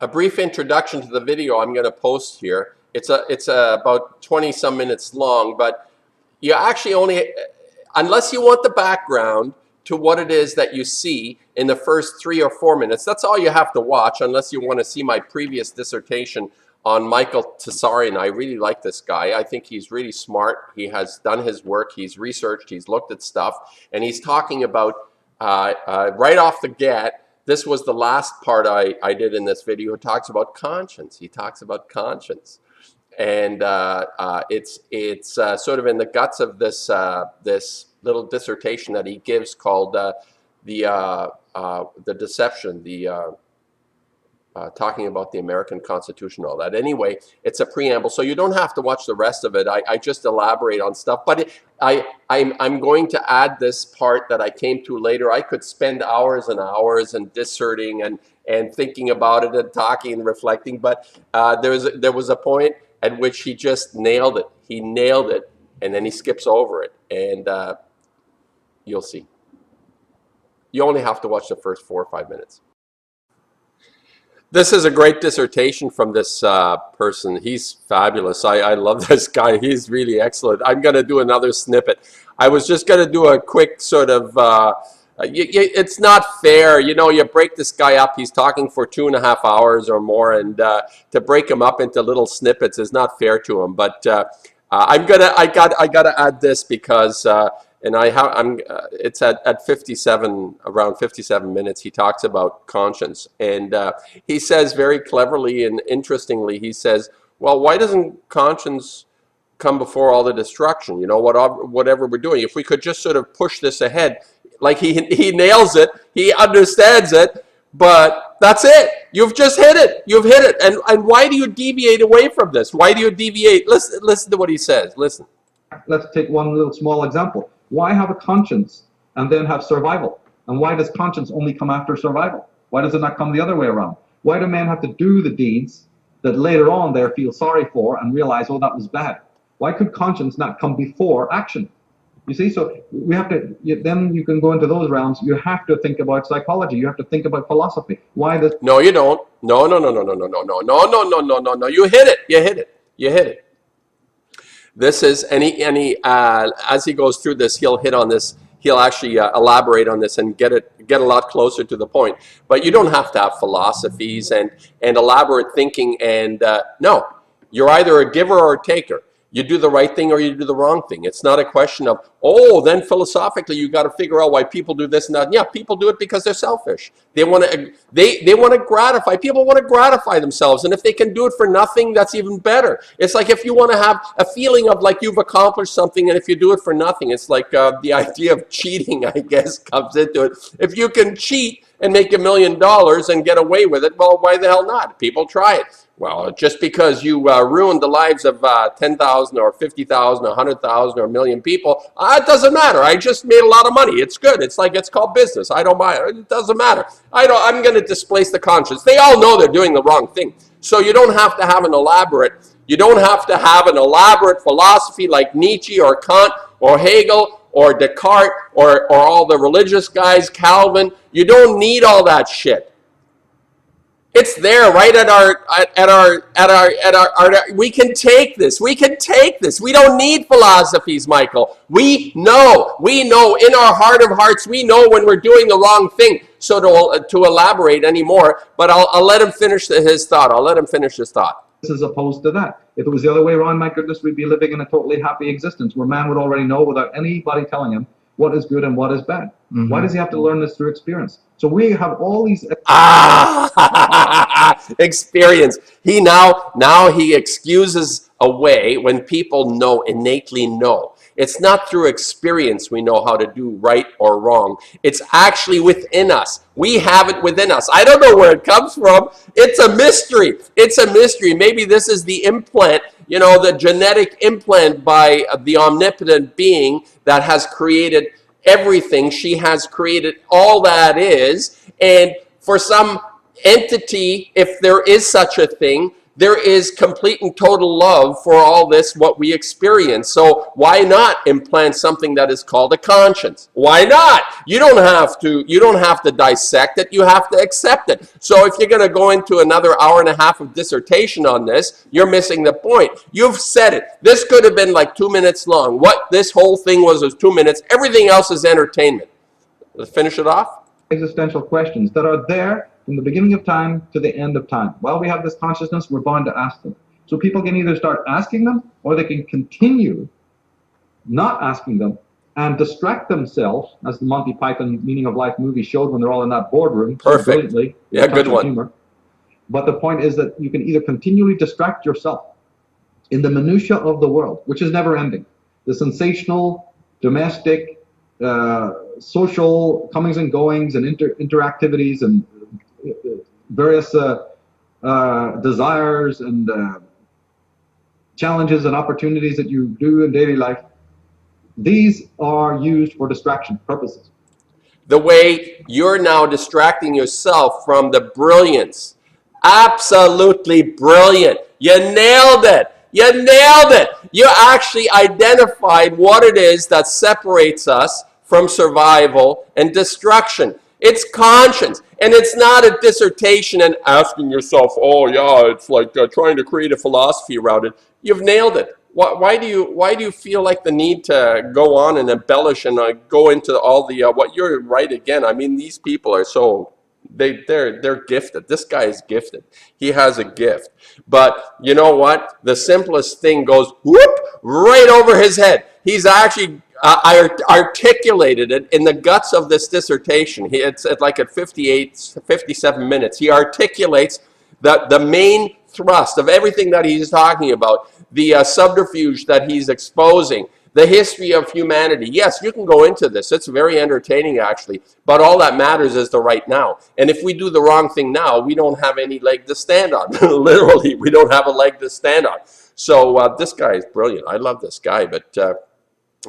A brief introduction to the video I'm going to post here. It's about 20 some minutes long, but you actually only, unless you want the background to what it is that you see in the first 3 or 4 minutes, that's all you have to watch, unless you want to see my previous dissertation on Michael Tsarion. I really like this guy. I think he's really smart. He has done his work. He's researched. He's looked at stuff, and he's talking about right off the get. This was the last part I did in this video. It talks about conscience. He talks about conscience, and it's sort of in the guts of this this little dissertation that he gives called the deception, talking about the American Constitution, all that. Anyway, it's a preamble, so you don't have to watch the rest of it. I just elaborate on stuff, but I'm going to add this part that I came to later. I could spend hours and hours and disserting and thinking about it and talking and reflecting, but there was a point at which he just nailed it. He nailed it, and then he skips over it, and you'll see. You only have to watch the first 4 or 5 minutes. This is a great dissertation from this person. He's fabulous. I love this guy. He's really excellent. I'm going to do another snippet. I was just going to do a quick sort of, it's not fair. You know, you break this guy up. He's talking for 2.5 hours or more, and to break him up into little snippets is not fair to him. But I gotta add this because, and it's at 57, around 57 minutes, he talks about conscience. And he says very cleverly and interestingly, he says, well, why doesn't conscience come before all the destruction? You know, whatever we're doing, if we could just sort of push this ahead, like he nails it, he understands it, but that's it. You've just hit it. You've hit it. And why do you deviate away from this? Why do you deviate? Listen to what he says. Listen. Let's take one little small example. Why have a conscience and then have survival? And why does conscience only come after survival? Why does it not come the other way around? Why do men have to do the deeds that later on they feel sorry for and realize, oh, that was bad? Why could conscience not come before action? You see, so we have to, then you can go into those realms. You have to think about psychology. You have to think about philosophy. Why does... No, you don't. No. You hit it. You hit it. You hit it. This is, as he goes through this, he'll hit on this. He'll actually elaborate on this and get a lot closer to the point. But you don't have to have philosophies and elaborate thinking. And no, you're either a giver or a taker. You do the right thing or you do the wrong thing. It's not a question of, oh, then philosophically you got to figure out why people do this and that. Yeah, people do it because they're selfish. They want to gratify. People want to gratify themselves, and if they can do it for nothing, that's even better. It's like if you want to have a feeling of like you've accomplished something, and if you do it for nothing, it's like the idea of cheating, I guess, comes into it. If you can cheat and make $1 million and get away with it, well, why the hell not? People try it. Well, just because you ruined the lives of 10,000 or 50,000 or 100,000 or 1 million people, it doesn't matter. I just made a lot of money. It's good. It's like, it's called business. I don't mind. It doesn't matter. I'm going to displace the conscience. They all know they're doing the wrong thing. So you don't have to have an elaborate philosophy like Nietzsche or Kant or Hegel or Descartes or all the religious guys, Calvin. You don't need all that shit. It's there right at our we can take this. We can take this. We don't need philosophies, Michael. We know in our heart of hearts, we know when we're doing the wrong thing. So to elaborate anymore, but I'll let him finish his thought. I'll let him finish his thought. This is opposed to that. If it was the other way around, my goodness, we'd be living in a totally happy existence where man would already know without anybody telling him what is good and what is bad. Mm-hmm. Why does he have to learn this through experience? So we have all these... experience. Now he excuses away when people innately know. It's not through experience we know how to do right or wrong. It's actually within us. We have it within us. I don't know where it comes from. It's a mystery. It's a mystery. Maybe this is the implant, you know, the genetic implant by the omnipotent being that has created everything. She has created all that is. And for some entity, if there is such a thing, there is complete and total love for all this, what we experience. So why not implant something that is called a conscience? Why not? You don't have to dissect it, you have to accept it. So if you're going to go into another hour and a half of dissertation on this, you're missing the point. You've said it. This could have been like 2 minutes long. What this whole thing was 2 minutes. Everything else is entertainment. Let's finish it off. Existential questions that are there from the beginning of time to the end of time. While we have this consciousness, we're bound to ask them. So people can either start asking them, or they can continue not asking them and distract themselves, as the Monty Python Meaning of Life movie showed when they're all in that boardroom. Perfect. So brilliantly, yeah, good one. Humor. But the point is that you can either continually distract yourself in the minutiae of the world, which is never ending. The sensational, domestic, social comings and goings and interactivities and various desires and challenges and opportunities that you do in daily life, these are used for distraction purposes. The way you're now distracting yourself from the brilliance. Absolutely brilliant. You nailed it. You nailed it. You actually identified what it is that separates us from survival and destruction. It's conscience. And it's not a dissertation and asking yourself, oh yeah, it's like trying to create a philosophy around it. You've nailed it. Why do you feel like the need to go on and embellish and go into all the what you're right again? I mean, these people are so they're gifted. This guy is gifted. He has a gift. But you know what? The simplest thing goes whoop right over his head. He's actually articulated it in the guts of this dissertation. It's like at 57 minutes. He articulates the main thrust of everything that he's talking about, the subterfuge that he's exposing, the history of humanity. Yes, you can go into this. It's very entertaining, actually. But all that matters is the right now. And if we do the wrong thing now, we don't have any leg to stand on. Literally, we don't have a leg to stand on. So this guy is brilliant. I love this guy, but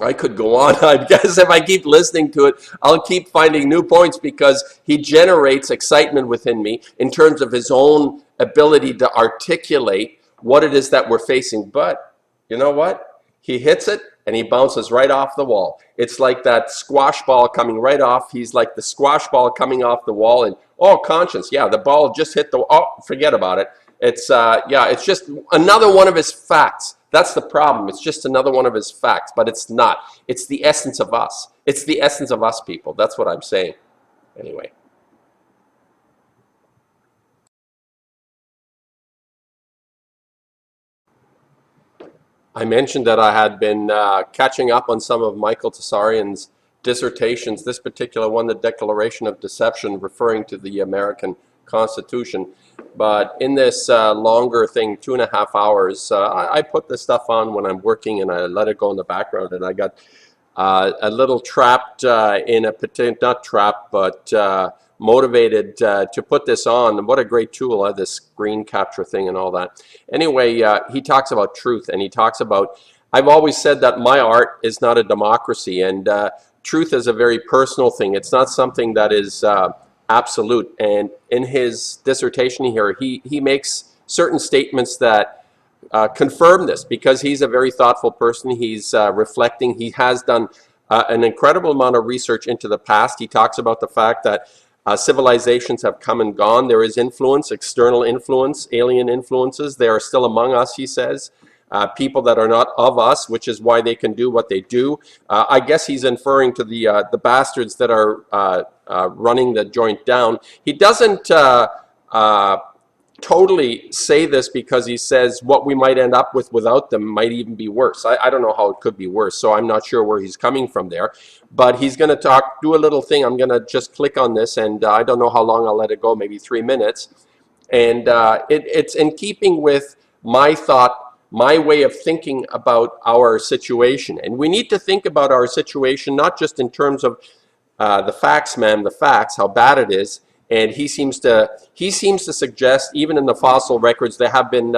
I could go on. I guess if I keep listening to it, I'll keep finding new points because he generates excitement within me in terms of his own ability to articulate what it is that we're facing. But you know what? He hits it and he bounces right off the wall. It's like that squash ball coming right off. He's like the squash ball coming off the wall, and oh, conscience. Yeah, the ball just hit the, oh, forget about it. It's, yeah, it's just another one of his facts. That's the problem. It's just another one of his facts, but it's not. It's the essence of us. It's the essence of us people. That's what I'm saying. Anyway. I mentioned that I had been catching up on some of Michael Tsarion's dissertations, this particular one, the Declaration of Deception, referring to the American Constitution. But in this longer thing, 2.5 hours, I put this stuff on when I'm working and I let it go in the background, and I got a little trapped in a particular, not trapped, but motivated to put this on. What a great tool, this screen capture thing and all that. Anyway, he talks about truth, and he talks about, I've always said that my art is not a democracy, and truth is a very personal thing. It's not something that is absolute. And in his dissertation here, he makes certain statements that confirm this, because he's a very thoughtful person. He's reflecting. He has done an incredible amount of research into the past. He talks about the fact that civilizations have come and gone. There is influence, external influence, alien influences. They are still among us, he says. People that are not of us, which is why they can do what they do. I guess he's inferring to the bastards that are running the joint down. He doesn't totally say this, because he says what we might end up with without them might even be worse. I don't know how it could be worse, so I'm not sure where he's coming from there. But he's going to do a little thing. I'm going to just click on this, and I don't know how long I'll let it go, maybe 3 minutes. And it's in keeping with my thought, my way of thinking about our situation. And we need to think about our situation not just in terms of the facts, man, the facts, how bad it is. And he seems to suggest, even in the fossil records, there have been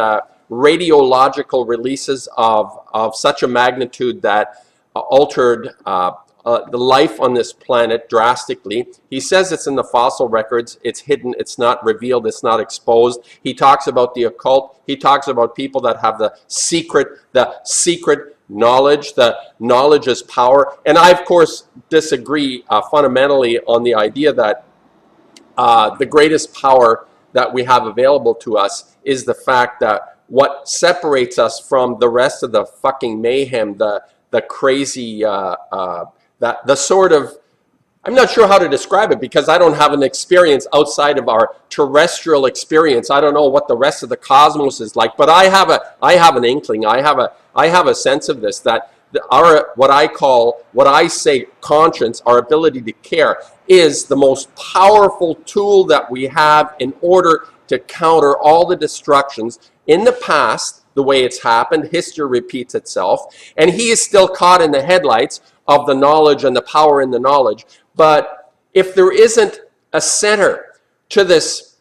radiological releases of such a magnitude that altered the life on this planet drastically. He says it's in the fossil records, it's hidden, it's not revealed, it's not exposed. He talks about the occult. He talks about people that have the secret knowledge. The knowledge is power. And I, of course, disagree fundamentally on the idea that the greatest power that we have available to us is the fact that what separates us from the rest of the fucking mayhem, the crazy, the sort of, I'm not sure how to describe it because I don't have an experience outside of our terrestrial experience. I don't know what the rest of the cosmos is like, but I have an inkling. I have a sense of this, that what I say conscience, our ability to care, is the most powerful tool that we have in order to counter all the destructions in the past. The way it's happened, history repeats itself, and he is still caught in the headlights of the knowledge and the power in the knowledge. But if there isn't a center to this,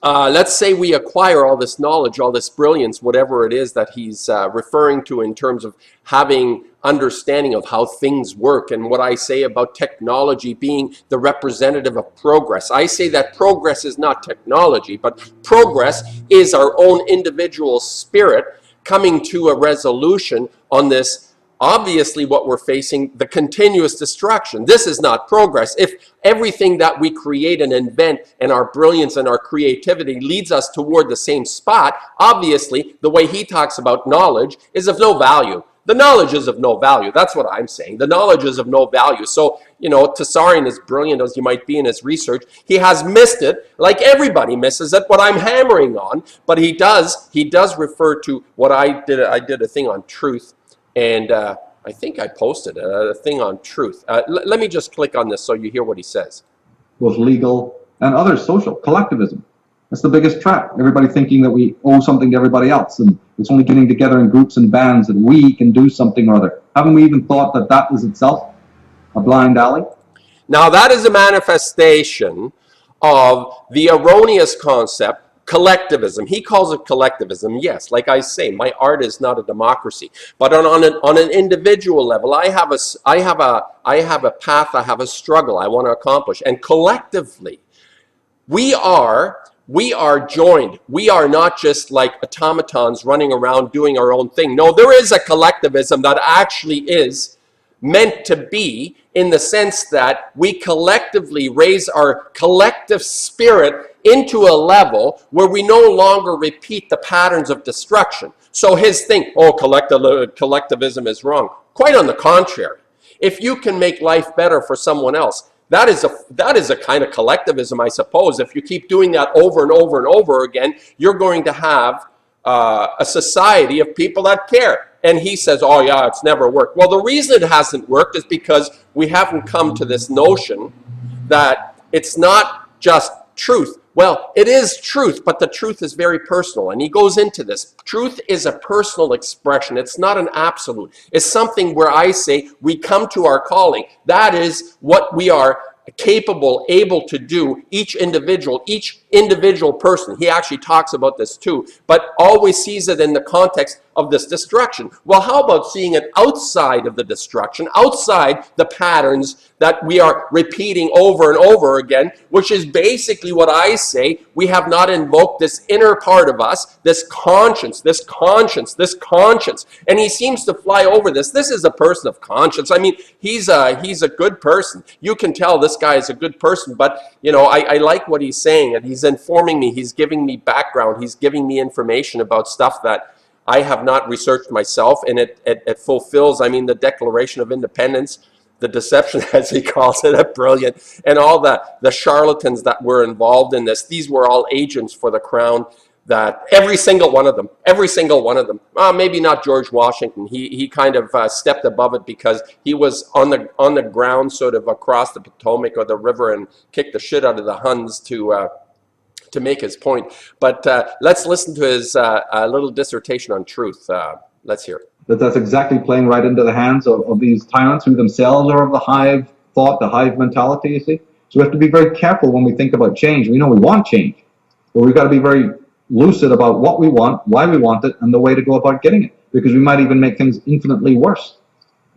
let's say we acquire all this knowledge, all this brilliance, whatever it is that he's referring to in terms of having understanding of how things work, and what I say about technology being the representative of progress. I say that progress is not technology, but progress is our own individual spirit coming to a resolution on this. Obviously, what we're facing, the continuous destruction. This is not progress. If everything that we create and invent and our brilliance and our creativity leads us toward the same spot, obviously, the way he talks about knowledge is of no value. The knowledge is of no value. That's what I'm saying. The knowledge is of no value. So, Tsarion, as brilliant as he might be in his research, he has missed it, like everybody misses it, what I'm hammering on. But he does refer to what I did. I did a thing on truth. And I think I posted a thing on truth. Let me just click on this so you hear what he says. Both legal and other social collectivism. That's the biggest trap. Everybody thinking that we owe something to everybody else, and it's only getting together in groups and bands that we can do something or other. Haven't we even thought that that is itself a blind alley? Now that is a manifestation of the erroneous concept, collectivism. He calls it collectivism. Yes, like I say, my art is not a democracy, but on an individual level, I have a path, I have a struggle I want to accomplish, and collectively, we are joined. We are not just like automatons running around doing our own thing. No, there is a collectivism that actually is meant to be, in the sense that we collectively raise our collective spirit into a level where we no longer repeat the patterns of destruction. So his thing, collectivism is wrong. Quite on the contrary. If you can make life better for someone else, that is a kind of collectivism, I suppose. If you keep doing that over and over and over again, you're going to have a society of people that care. And he says, oh yeah, it's never worked. Well, the reason it hasn't worked is because we haven't come to this notion that it's not just truth. Well, it is truth, but the truth is very personal. And he goes into this. Truth is a personal expression. It's not an absolute. It's something where I say we come to our calling. That is what we are capable, able to do, each individual person. He actually talks about this too, but always sees it in the context of this destruction. Well, how about seeing it outside of the destruction, outside the patterns that we are repeating over and over again, which is basically what I say, we have not invoked this inner part of us, this conscience. And he seems to fly over this. This is a person of conscience. I mean, he's a good person. You can tell this guy is a good person, but I like what he's saying, and he's informing me, he's giving me background, he's giving me information about stuff that I have not researched myself, and it fulfills, the Declaration of Independence, the deception, as he calls it, brilliant, and all the charlatans that were involved in this. These were all agents for the crown, that every single one of them, maybe not George Washington, he kind of stepped above it because he was on the ground sort of across the Potomac or the river and kicked the shit out of the Huns to make his point. But let's listen to his little dissertation on truth. Let's hear it. That's exactly playing right into the hands of these tyrants who themselves are of the hive thought, the hive mentality, you see. So we have to be very careful when we think about change. We know we want change, but we've got to be very lucid about what we want, why we want it, and the way to go about getting it, because we might even make things infinitely worse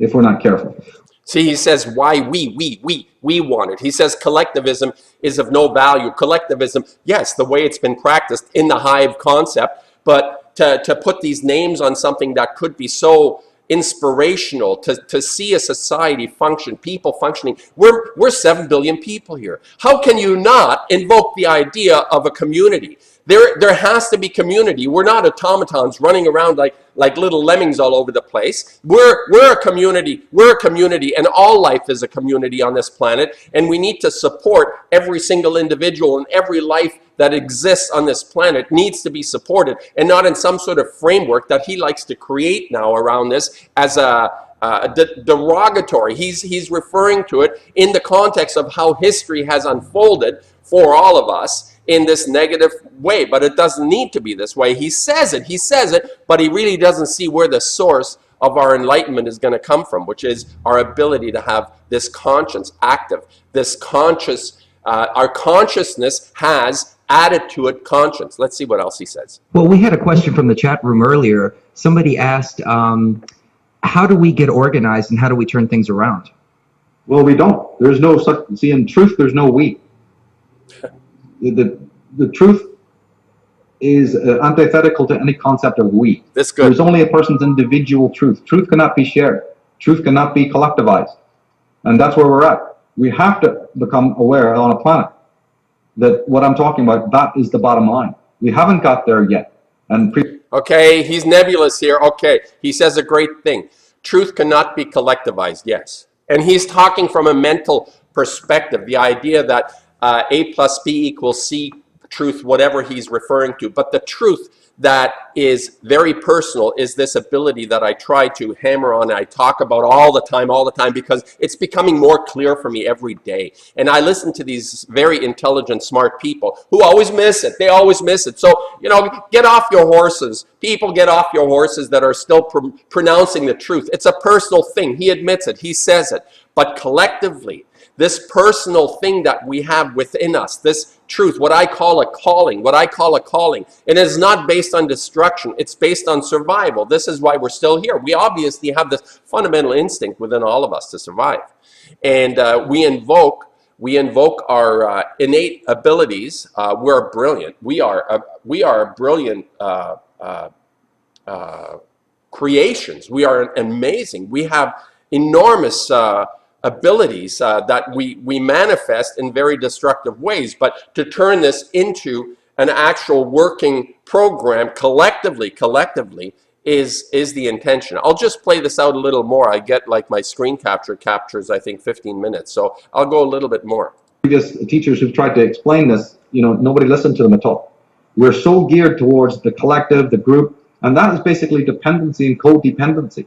if we're not careful. See, he says why we want it. He says collectivism is of no value. Collectivism, yes, the way it's been practiced in the hive concept, but to put these names on something that could be so inspirational, to see a society function, people functioning. We're 7 billion people here. How can you not invoke the idea of a community? There has to be community. We're not automatons running around like little lemmings all over the place. We're a community. We're a community, and all life is a community on this planet, and we need to support every single individual, and every life that exists on this planet needs to be supported, and not in some sort of framework that he likes to create now around this as a derogatory. He's referring to it in the context of how history has unfolded for all of us in this negative way, but it doesn't need to be this way. He says it, but he really doesn't see where the source of our enlightenment is going to come from, which is our ability to have this conscience active, this conscious, our consciousness has added to it conscience. Let's see what else he says. Well, we had a question from the chat room earlier. Somebody asked, how do we get organized and how do we turn things around? Well, we don't. There's no such, see, in truth, there's no we. The truth is antithetical to any concept of we. That's good. There's only a person's individual truth. Truth cannot be shared. Truth cannot be collectivized. And that's where we're at. We have to become aware on a planet that what I'm talking about, that is the bottom line. We haven't got there yet. And okay, he's nebulous here. Okay, he says a great thing. Truth cannot be collectivized, yes. And he's talking from a mental perspective, the idea that A plus B equals C, truth, whatever he's referring to. But the truth that is very personal is this ability that I try to hammer on, and I talk about all the time, because it's becoming more clear for me every day. And I listen to these very intelligent, smart people who always miss it. They always miss it. So, you know, get off your horses. People, get off your horses that are still pronouncing the truth. It's a personal thing. He admits it. He says it. But collectively, this personal thing that we have within us, this truth, what I call a calling, it is not based on destruction, it's based on survival. This is why we're still here. We obviously have this fundamental instinct within all of us to survive. And we invoke our innate abilities. We're brilliant. We are brilliant creations. We are amazing. We have enormous abilities that we manifest in very destructive ways, but to turn this into an actual working program collectively is the intention. I'll just play this out a little more. I get like my screen captures I think 15 minutes, so I'll go a little bit more. Previous teachers who've tried to explain this, you know, nobody listened to them at all. We're so geared towards the collective, the group, and that is basically dependency and codependency.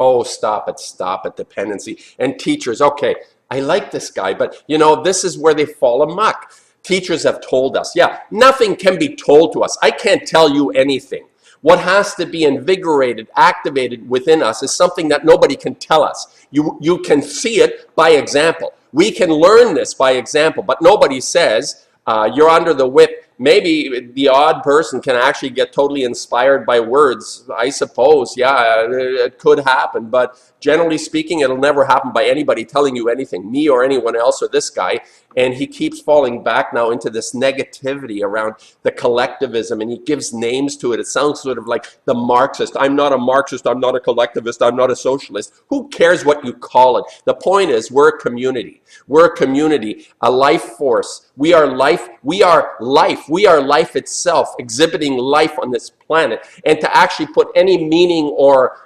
Oh, stop it, dependency. And teachers, okay, I like this guy, but you know, this is where they fall amok. Teachers have told us, yeah, nothing can be told to us. I can't tell you anything. What has to be invigorated, activated within us is something that nobody can tell us. You can see it by example. We can learn this by example, but nobody says, you're under the whip. Maybe the odd person can actually get totally inspired by words. I suppose, yeah, it could happen. But generally speaking, it'll never happen by anybody telling you anything, me or anyone else or this guy. And he keeps falling back now into this negativity around the collectivism, and he gives names to it. It sounds sort of like the Marxist. I'm not a Marxist. I'm not a collectivist. I'm not a socialist. Who cares what you call it? The point is, we're a community. We're a community, a life force. We are life. We are life. We are life itself, exhibiting life on this planet. And to actually put any meaning or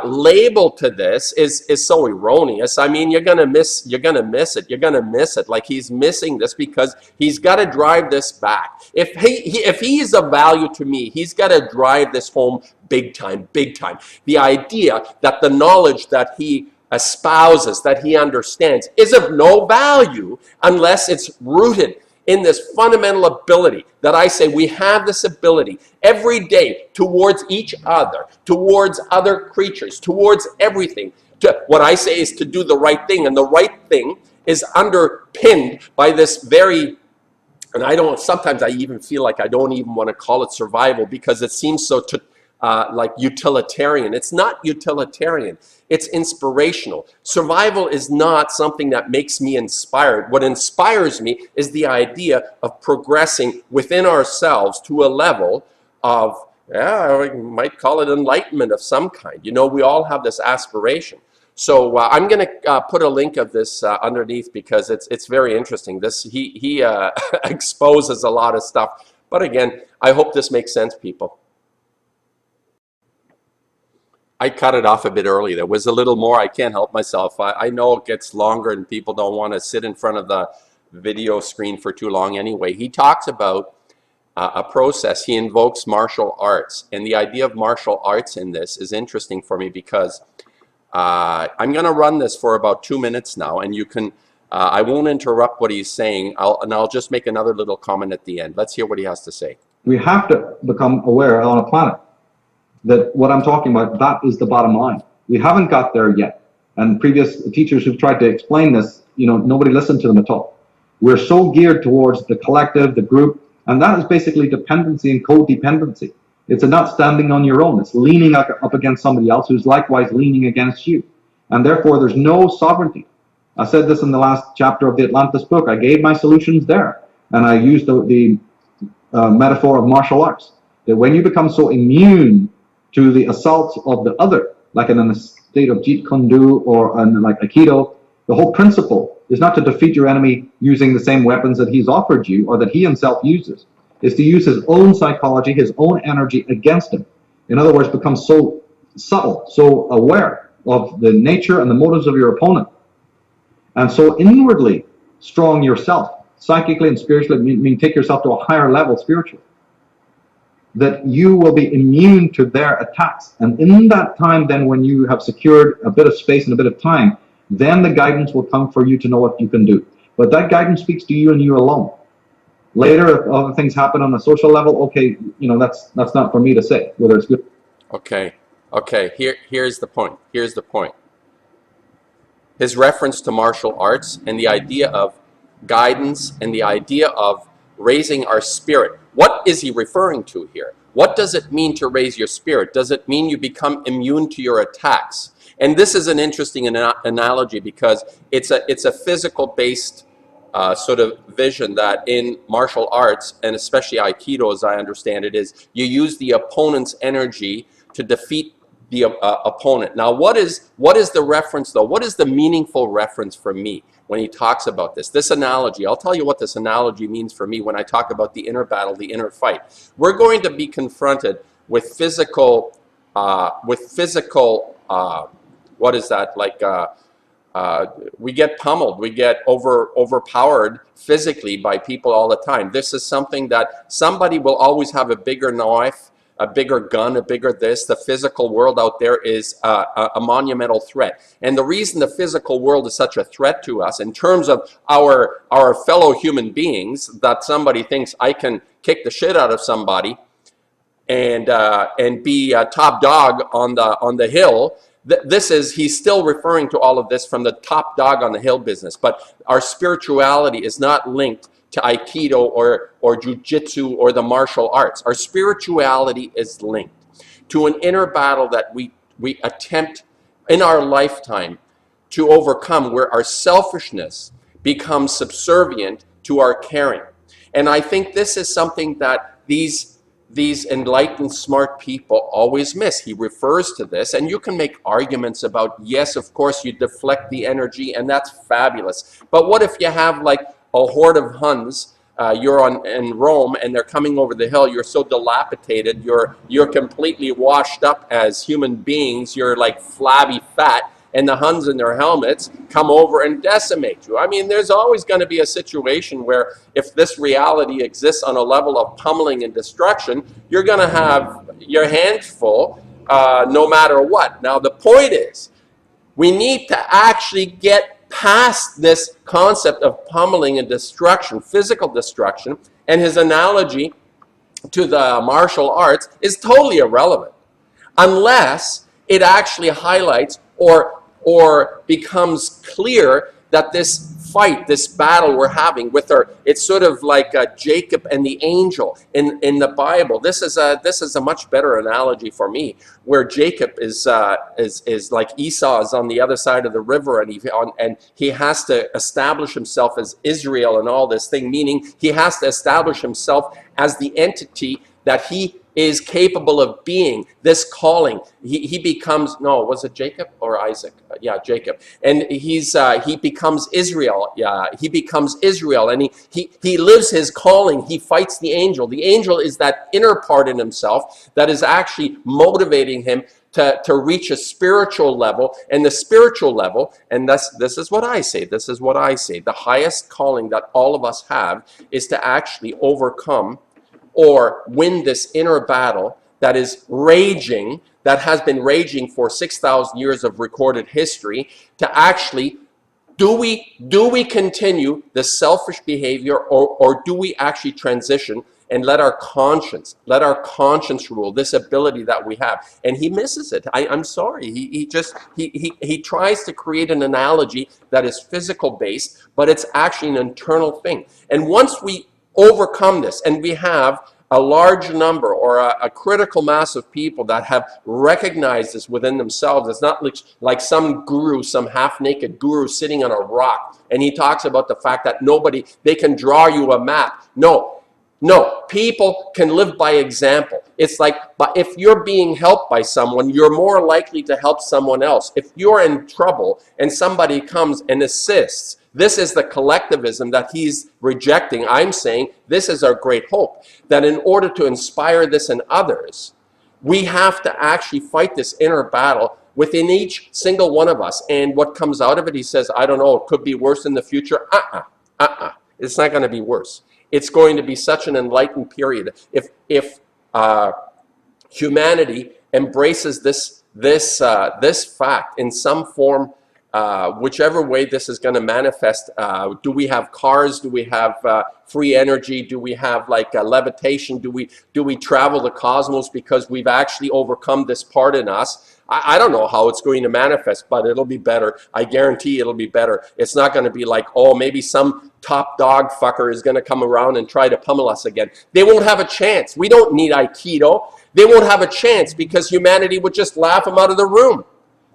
label to this is so erroneous. I mean, you're gonna miss it. Like, he's missing this because he's got to drive this back. If he is of value to me, he's got to drive this home big time. The idea that the knowledge that he espouses, that he understands, is of no value unless it's rooted in this fundamental ability that I say we have this ability every day towards each other, towards other creatures, towards everything. What I say is to do the right thing, and the right thing is underpinned by this very, and sometimes I even feel like I don't even want to call it survival, because it seems so like utilitarian. It's not utilitarian. It's inspirational. Survival is not something that makes me inspired. What inspires me is the idea of progressing within ourselves to a level of, yeah, we might call it enlightenment of some kind. You know, we all have this aspiration. So I'm going to put a link of this underneath because it's very interesting. He exposes a lot of stuff. But again, I hope this makes sense, people. I cut it off a bit early. There was a little more. I can't help myself. I know it gets longer and people don't want to sit in front of the video screen for too long anyway. He talks about a process. He invokes martial arts. And the idea of martial arts in this is interesting for me because I'm going to run this for about 2 minutes now. And you can, I won't interrupt what he's saying. I'll just make another little comment at the end. Let's hear what he has to say. We have to become aware on a planet that what I'm talking about, that is the bottom line. We haven't got there yet. And previous teachers who've tried to explain this, you know, nobody listened to them at all. We're so geared towards the collective, the group, and that is basically dependency and codependency. It's not standing on your own. It's leaning up against somebody else who's likewise leaning against you. And therefore, there's no sovereignty. I said this in the last chapter of the Atlantis book. I gave my solutions there. And I used the metaphor of martial arts. That when you become so immune to the assaults of the other, like in a state of Jeet Kune Do or like Aikido, the whole principle is not to defeat your enemy using the same weapons that he's offered you or that he himself uses. It's to use his own psychology, his own energy against him. In other words, become so subtle, so aware of the nature and the motives of your opponent. And so inwardly strong yourself, psychically and spiritually, mean take yourself to a higher level spiritually, that you will be immune to their attacks. And in that time, then when you have secured a bit of space and a bit of time, then the guidance will come for you to know what you can do. But that guidance speaks to you and you alone. Later, if other things happen on a social level, okay, you know, that's not for me to say whether it's good. Okay. Here's the point. Here's the point. His reference to martial arts and the idea of guidance and the idea of raising our spirit. What is he referring to here? What does it mean to raise your spirit? Does it mean you become immune to your attacks? And this is an interesting analogy because it's a physical-based sort of vision that in martial arts, and especially Aikido as I understand it, is you use the opponent's energy to defeat the opponent. Now, what is the reference, though? What is the meaningful reference for me when he talks about this? This analogy, I'll tell you what this analogy means for me when I talk about the inner battle, the inner fight. We're going to be confronted with physical, what is that, like, we get pummeled, we get overpowered physically by people all the time. This is something that somebody will always have a bigger knife, a bigger gun, a bigger this. The physical world out there is a monumental threat. And the reason the physical world is such a threat to us in terms of our fellow human beings, that somebody thinks I can kick the shit out of somebody and be top dog on the hill. He's still referring to all of this from the top dog on the hill business. But our spirituality is not linked to Aikido or Jiu-Jitsu or the martial arts. Our spirituality is linked to an inner battle that we attempt in our lifetime to overcome, where our selfishness becomes subservient to our caring. And I think this is something that these enlightened, smart people always miss. He refers to this, and you can make arguments about, yes, of course, you deflect the energy, and that's fabulous. But what if you have like a horde of Huns, you're in Rome, and they're coming over the hill, you're so dilapidated, you're completely washed up as human beings, you're like flabby fat, and the Huns in their helmets come over and decimate you. I mean, there's always going to be a situation where if this reality exists on a level of pummeling and destruction, you're going to have your hands full no matter what. Now, the point is, we need to actually get past this concept of pummeling and destruction, physical destruction, and his analogy to the martial arts is totally irrelevant unless it actually highlights or becomes clear that this fight, this battle we're having with our, it's sort of like Jacob and the angel in the Bible. This is a much better analogy for me, where Jacob is like Esau is on the other side of the river, and he has to establish himself as Israel and all this thing, meaning he has to establish himself as the entity that he is capable of being, this calling. He becomes, no, was it Jacob or Isaac? Yeah, Jacob. And he becomes Israel. Yeah, he becomes Israel, and he lives his calling. He fights the angel. The angel is that inner part in himself that is actually motivating him to reach a spiritual level. And the spiritual level, and this is what I say, the highest calling that all of us have is to actually overcome or win this inner battle that is raging, that has been raging for 6,000 years of recorded history, to actually, do we continue the selfish behavior, or do we actually transition and let our conscience rule this ability that we have? And he misses it. I'm sorry. He tries to create an analogy that is physical based, but it's actually an internal thing. And once we overcome this, and we have a large number or a critical mass of people that have recognized this within themselves. It's not like some guru, some half-naked guru sitting on a rock, and he talks about the fact that they can draw you a map. No, people can live by example. It's like, but if you're being helped by someone, you're more likely to help someone else. If you're in trouble and somebody comes and assists, this is the collectivism that he's rejecting. I'm saying this is our great hope, that in order to inspire this in others, we have to actually fight this inner battle within each single one of us. And what comes out of it, he says, I don't know, it could be worse in the future. It's not going to be worse. It's going to be such an enlightened period. If humanity embraces this fact in some form, whichever way this is going to manifest. Do we have cars? Do we have free energy? Do we have like levitation? Do we travel the cosmos because we've actually overcome this part in us? I don't know how it's going to manifest, but it'll be better. I guarantee it'll be better. It's not going to be like, oh, maybe some top dog fucker is going to come around and try to pummel us again. They won't have a chance. We don't need Aikido. They won't have a chance because humanity would just laugh him out of the room.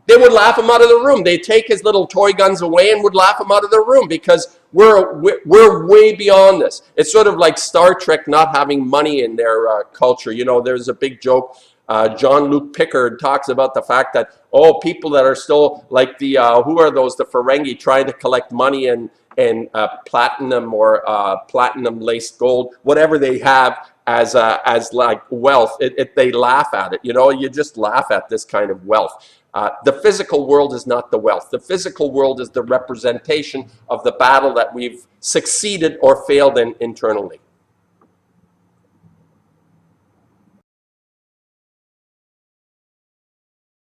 They would laugh him out of the room. They'd take his little toy guns away and would laugh him out of the room because we're way beyond this. It's sort of like Star Trek not having money in their culture. You know, there's a big joke. Jean-Luc Picard talks about the fact that, people that are still like the, who are those, the Ferengi trying to collect money and platinum or platinum laced gold, whatever they have as like wealth, they laugh at it. You know, you just laugh at this kind of wealth. The physical world is not the wealth. The physical world is the representation of the battle that we've succeeded or failed in internally.